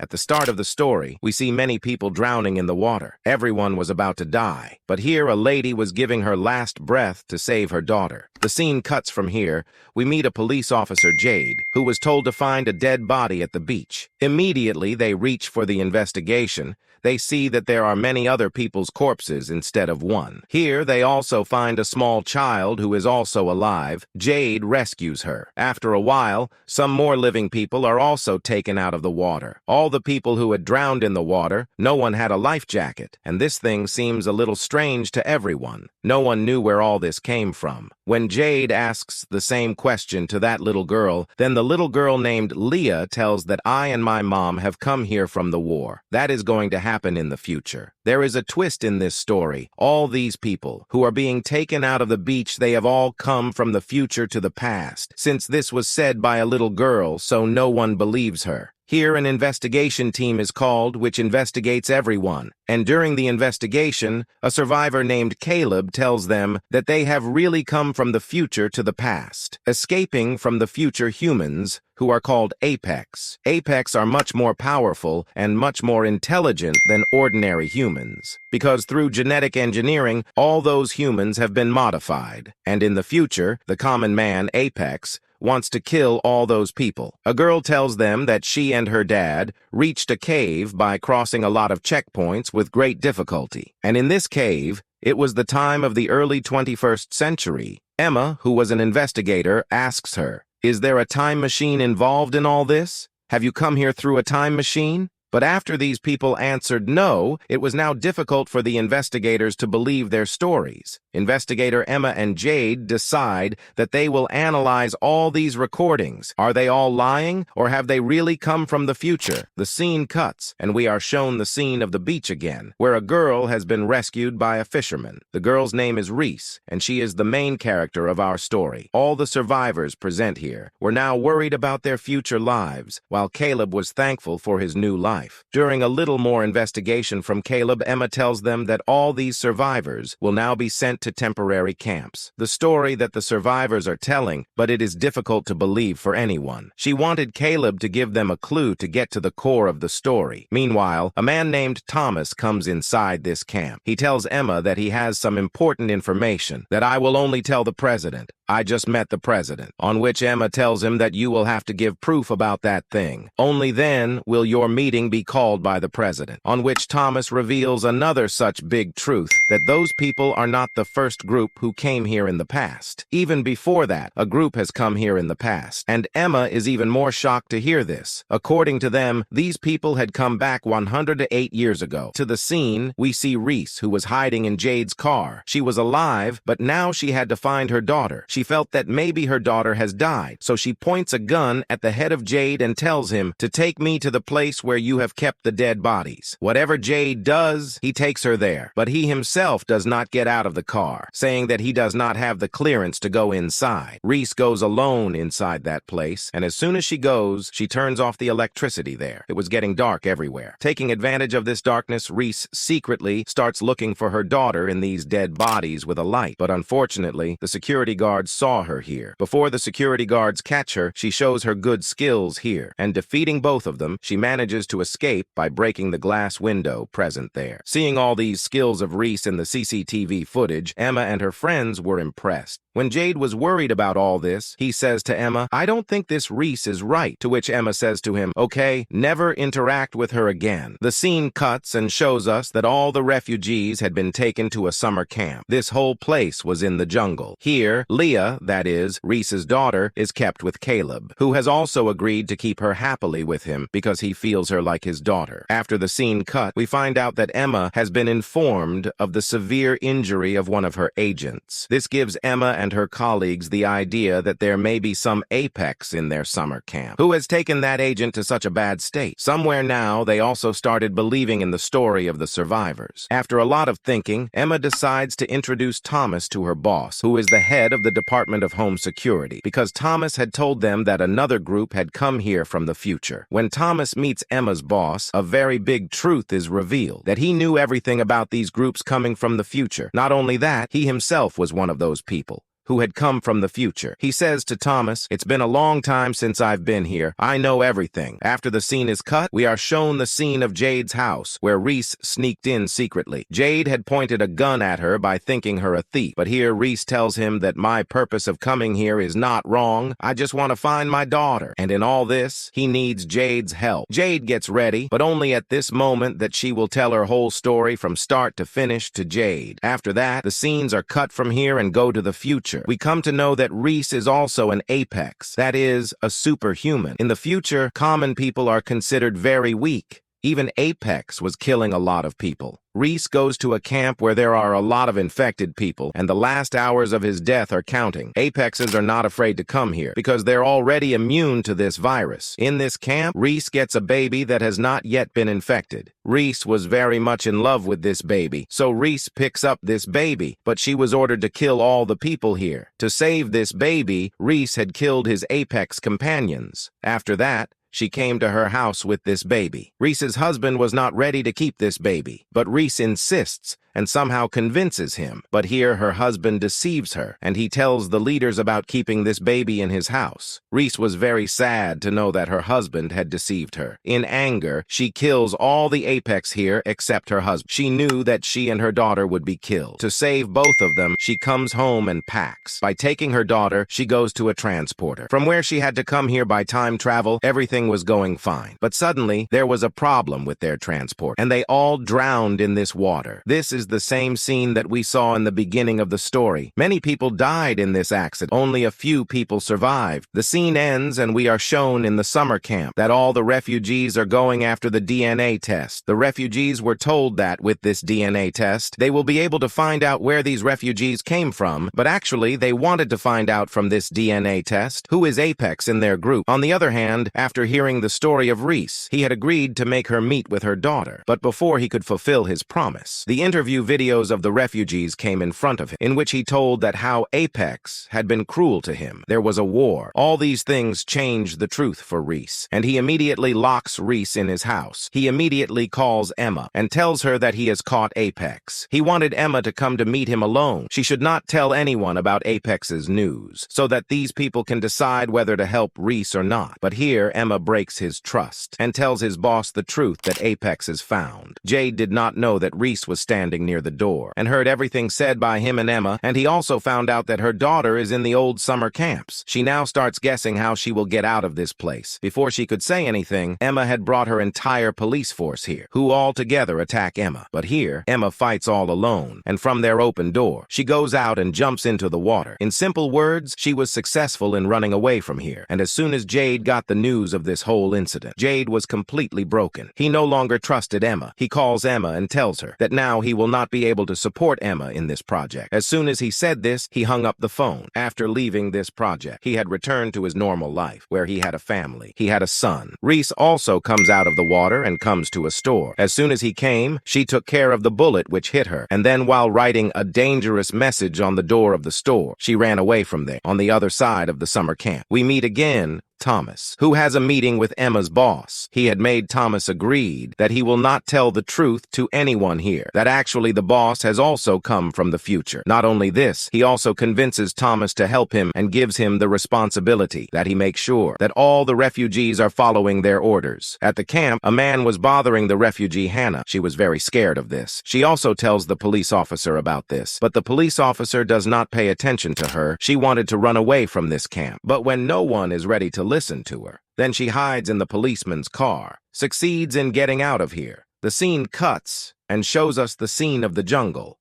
At the start of the story, we see many people drowning in the water. Everyone was about to die. But here, a lady was giving her last breath to save her daughter. The scene cuts from here. We meet a police officer, Jade, who was told to find a dead body at the beach. Immediately, they reach for the investigation. They see that there are many other people's corpses instead of one. Here, they also find a small child who is also alive. Jade rescues her. After a while, some more living people are also taken out of the water. All the people who had drowned in the water, no one had a life jacket, and this thing seems a little strange to everyone. No one knew where all this came from. When Jade asks the same question to that little girl, then the little girl named Leah tells that I and my mom have come here from the war. That is going to happen in the future. There is a twist in this story. All these people who are being taken out of the beach, they have all come from the future to the past. Since this was said by a little girl, so no one believes her. Here, an investigation team is called, which investigates everyone. And during the investigation, a survivor named Caleb tells them that they have really come from the future to the past, escaping from the future humans, who are called Apex. Apex are much more powerful and much more intelligent than ordinary humans, because through genetic engineering, all those humans have been modified. And in the future, the common man, Apex, wants to kill all those people. A girl tells them that she and her dad reached a cave by crossing a lot of checkpoints with great difficulty. And in this cave, it was the time of the early 21st century. Emma, who was an investigator, asks her, "Is there a time machine involved in all this? Have you come here through a time machine?" But after these people answered no, it was now difficult for the investigators to believe their stories. Investigator Emma and Jade decide that they will analyze all these recordings. Are they all lying, or have they really come from the future? The scene cuts, and we are shown the scene of the beach again, where a girl has been rescued by a fisherman. The girl's name is Reese, and she is the main character of our story. All the survivors present here were now worried about their future lives, while Caleb was thankful for his new life. During a little more investigation from Caleb, Emma tells them that all these survivors will now be sent to temporary camps. The story that the survivors are telling, but it is difficult to believe for anyone. She wanted Caleb to give them a clue to get to the core of the story. Meanwhile, a man named Thomas comes inside this camp. He tells Emma that he has some important information, that I will only tell the president. I just met the president, on which Emma tells him that you will have to give proof about that thing. Only then will your meeting be called by the president, on which Thomas reveals another such big truth, that those people are not the first group who came here in the past. Even before that, a group has come here in the past, and Emma is even more shocked to hear this. According to them, these people had come back 108 years ago. To the scene, we see Reese, who was hiding in Jade's car. She was alive, but now she had to find her daughter. She felt that maybe her daughter has died, so she points a gun at the head of Jade and tells him to take me to the place where you have kept the dead bodies. Whatever Jade does, he takes her there, but he himself does not get out of the car, saying that he does not have the clearance to go inside. Reese goes alone inside that place, and as soon as she goes, she turns off the electricity there. It was getting dark everywhere. Taking advantage of this darkness, Reese secretly starts looking for her daughter in these dead bodies with a light, but unfortunately, the security guards saw her here. Before the security guards catch her, she shows her good skills here, and defeating both of them, she manages to escape by breaking the glass window present there. Seeing all these skills of Reese in the CCTV footage, Emma and her friends were impressed. When Jade was worried about all this, he says to Emma, "I don't think this Reese is right," to which Emma says to him, "Okay, never interact with her again." The scene cuts and shows us that all the refugees had been taken to a summer camp. This whole place was in the jungle. Here, Leah, that is, Reese's daughter, is kept with Caleb, who has also agreed to keep her happily with him because he feels her like his daughter. After the scene cut, we find out that Emma has been informed of the severe injury of one of her agents. This gives Emma and her colleagues the idea that there may be some Apex in their summer camp. Who has taken that agent to such a bad state? Somewhere now, they also started believing in the story of the survivors. After a lot of thinking, Emma decides to introduce Thomas to her boss, who is the head of the Department of Home Security, because Thomas had told them that another group had come here from the future. When Thomas meets Emma's boss, a very big truth is revealed, that he knew everything about these groups coming from the future. Not only that, he himself was one of those people who had come from the future. He says to Thomas, "It's been a long time since I've been here. I know everything." After the scene is cut, we are shown the scene of Jade's house, where Reese sneaked in secretly. Jade had pointed a gun at her by thinking her a thief, but here Reese tells him that my purpose of coming here is not wrong. I just want to find my daughter. And in all this, he needs Jade's help. Jade gets ready, but only at this moment that she will tell her whole story from start to finish to Jade. After that, the scenes are cut from here and go to the future. We come to know that Reese is also an apex, that is, a superhuman. In the future, common people are considered very weak. Even Apex was killing a lot of people. Reese goes to a camp where there are a lot of infected people, and the last hours of his death are counting. Apexes are not afraid to come here because they're already immune to this virus. In this camp, Reese gets a baby that has not yet been infected. Reese was very much in love with this baby, so Reese picks up this baby, but she was ordered to kill all the people here. To save this baby, Reese had killed his Apex companions. After that, she came to her house with this baby. Reese's husband was not ready to keep this baby, but Reese insists and somehow convinces him. But here her husband deceives her, and he tells the leaders about keeping this baby in his house. Reese was very sad to know that her husband had deceived her. In anger, she kills all the Apex here except her husband. She knew that she and her daughter would be killed. To save both of them, she comes home and packs. By taking her daughter, she goes to a transporter. From where she had to come here by time travel, everything was going fine. But suddenly, there was a problem with their transport, and they all drowned in this water. This is the same scene that we saw in the beginning of the story. Many people died in this accident. Only a few people survived. The scene ends and we are shown in the summer camp that all the refugees are going after the DNA test. The refugees were told that with this DNA test, they will be able to find out where these refugees came from, but actually they wanted to find out from this DNA test who is Apex in their group. On the other hand, after hearing the story of Reese, he had agreed to make her meet with her daughter, but before he could fulfill his promise, the interview videos of the refugees came in front of him, in which he told that how Apex had been cruel to him. There was a war. All these things changed the truth for Reese, and he immediately locks Reese in his house. He immediately calls Emma and tells her that he has caught Apex. He wanted Emma to come to meet him alone. She should not tell anyone about Apex's news, so that these people can decide whether to help Reese or not. But here, Emma breaks his trust and tells his boss the truth that Apex is found. Jade did not know that Reese was standing near the door and heard everything said by him and Emma, and he also found out that her daughter is in the old summer camps. She now starts guessing how she will get out of this place. Before she could say anything, Emma had brought her entire police force here, who all together attack Emma. But here, Emma fights all alone, and from their open door, she goes out and jumps into the water. In simple words, she was successful in running away from here, and as soon as Jade got the news of this whole incident, Jade was completely broken. He no longer trusted Emma. He calls Emma and tells her that now he will not be able to support Emma in this project. As soon as he said this, he hung up the phone. After leaving this project, he had returned to his normal life, where he had a family. He had a son. Reese also comes out of the water and comes to a store. As soon as he came, she took care of the bullet which hit her, and then while writing a dangerous message on the door of the store, she ran away from there, on the other side of the summer camp. We meet again Thomas, who has a meeting with Emma's boss. He had made Thomas agreed that he will not tell the truth to anyone here, that actually the boss has also come from the future. Not only this, he also convinces Thomas to help him and gives him the responsibility that he makes sure that all the refugees are following their orders. At the camp, a man was bothering the refugee Hannah. She was very scared of this. She also tells the police officer about this, but the police officer does not pay attention to her. She wanted to run away from this camp, but when no one is ready to listen to her, then she hides in the policeman's car, succeeds in getting out of here. The scene cuts and shows us the scene of the jungle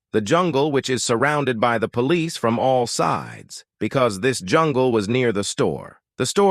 which is surrounded by the police from all sides, because this jungle was near the store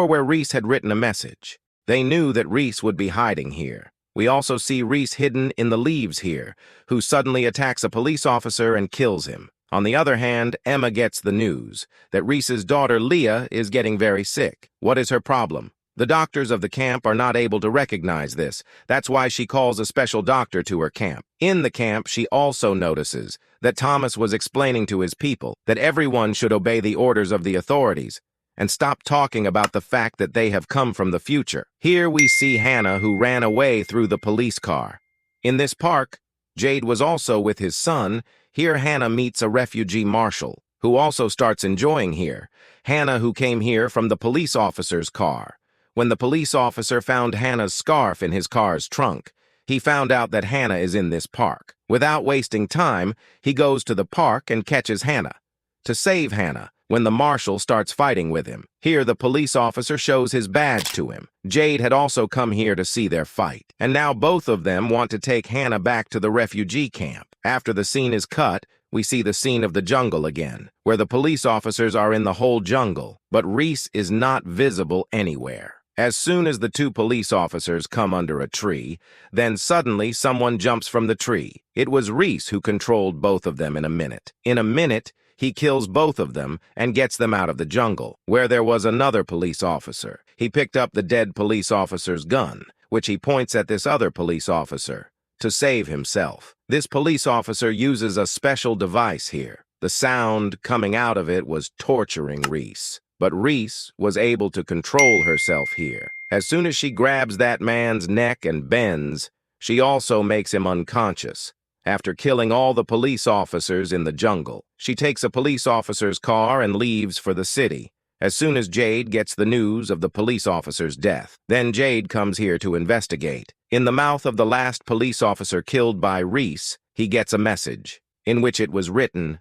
where Reese had written a message. They knew that Reese would be hiding here. We also see Reese hidden in the leaves here, who suddenly attacks a police officer and kills him. On the other hand, Emma gets the news that Reese's daughter Leah is getting very sick. What is her problem? The doctors of the camp are not able to recognize this. That's why she calls a special doctor to her camp. In the camp, she also notices that Thomas was explaining to his people that everyone should obey the orders of the authorities and stop talking about the fact that they have come from the future. Here we see Hannah, who ran away through the police car. In this park, Jade was also with his son. Here Hannah meets a refugee marshal. who also starts enjoying here. Hannah, who came here from the police officer's car. When the police officer found Hannah's scarf in his car's trunk, he found out that Hannah is in this park. Without wasting time, he goes to the park and catches Hannah. To save Hannah, when the marshal starts fighting with him. Here, the police officer shows his badge to him. Jade had also come here to see their fight, and now both of them want to take Hannah back to the refugee camp. After the scene is cut, we see the scene of the jungle again, where the police officers are in the whole jungle, but Reese is not visible anywhere. As soon as the two police officers come under a tree, then suddenly someone jumps from the tree. It was Reese who controlled both of them in a minute. In a minute, he kills both of them and gets them out of the jungle, where there was another police officer. He picked up the dead police officer's gun, which he points at this other police officer, to save himself. This police officer uses a special device here. The sound coming out of it was torturing Reese. But Reese was able to control herself here. As soon as she grabs that man's neck and bends, she also makes him unconscious. After killing all the police officers in the jungle, she takes a police officer's car and leaves for the city. As soon as Jade gets the news of the police officer's death, then Jade comes here to investigate. In the mouth of the last police officer killed by Reese, he gets a message, in which it was written,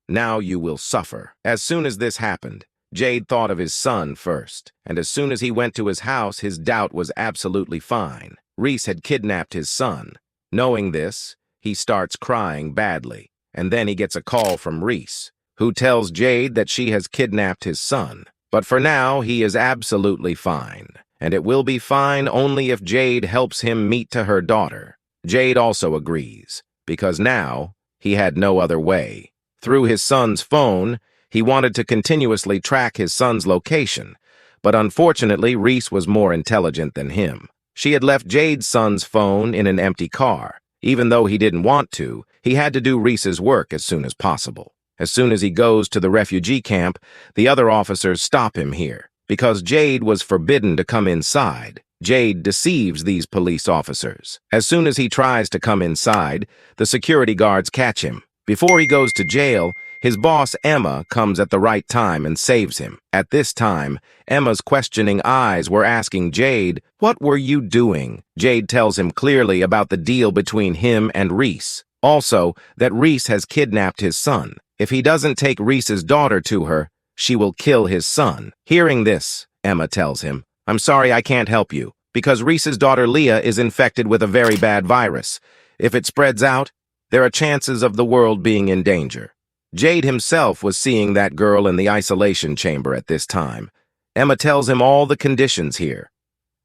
"Now you will suffer." As soon as this happened, Jade thought of his son first, and as soon as he went to his house, his doubt was absolutely fine. Reese had kidnapped his son. Knowing this, he starts crying badly, and then he gets a call from Reese, who tells Jade that she has kidnapped his son. But for now, he is absolutely fine, and it will be fine only if Jade helps him meet to her daughter. Jade also agrees, because now he had no other way. Through his son's phone, he wanted to continuously track his son's location, but unfortunately, Reese was more intelligent than him. She had left Jade's son's phone in an empty car. Even though he didn't want to, he had to do Reese's work as soon as possible. As soon as he goes to the refugee camp, the other officers stop him here. Because Jade was forbidden to come inside, Jade deceives these police officers. As soon as he tries to come inside, the security guards catch him. Before he goes to jail, his boss, Emma, comes at the right time and saves him. At this time, Emma's questioning eyes were asking Jade, "What were you doing?" Jade tells him clearly about the deal between him and Reese. Also, that Reese has kidnapped his son. If he doesn't take Reese's daughter to her, she will kill his son. Hearing this, Emma tells him, "I'm sorry I can't help you, because Reese's daughter Leah is infected with a very bad virus. If it spreads out, there are chances of the world being in danger." Jade himself was seeing that girl in the isolation chamber at this time. Emma tells him all the conditions here,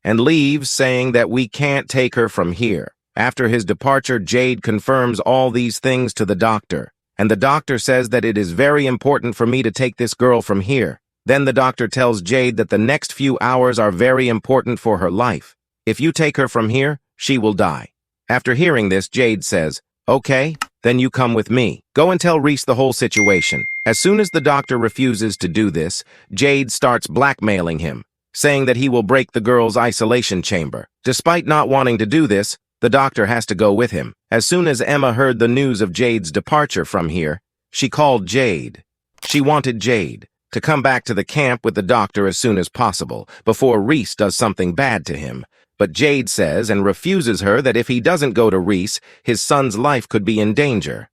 and leaves saying that we can't take her from here. After his departure, Jade confirms all these things to the doctor, and the doctor says that it is very important for me to take this girl from here. Then the doctor tells Jade that the next few hours are very important for her life. If you take her from here, she will die. After hearing this, Jade says, "Okay, then you come with me. Go and tell Reese the whole situation." As soon as the doctor refuses to do this, Jade starts blackmailing him, saying that he will break the girl's isolation chamber. Despite not wanting to do this, the doctor has to go with him. As soon as Emma heard the news of Jade's departure from here, she called Jade. She wanted Jade to come back to the camp with the doctor as soon as possible, before Reese does something bad to him. But Jade says and refuses her that if he doesn't go to Reese, his son's life could be in danger.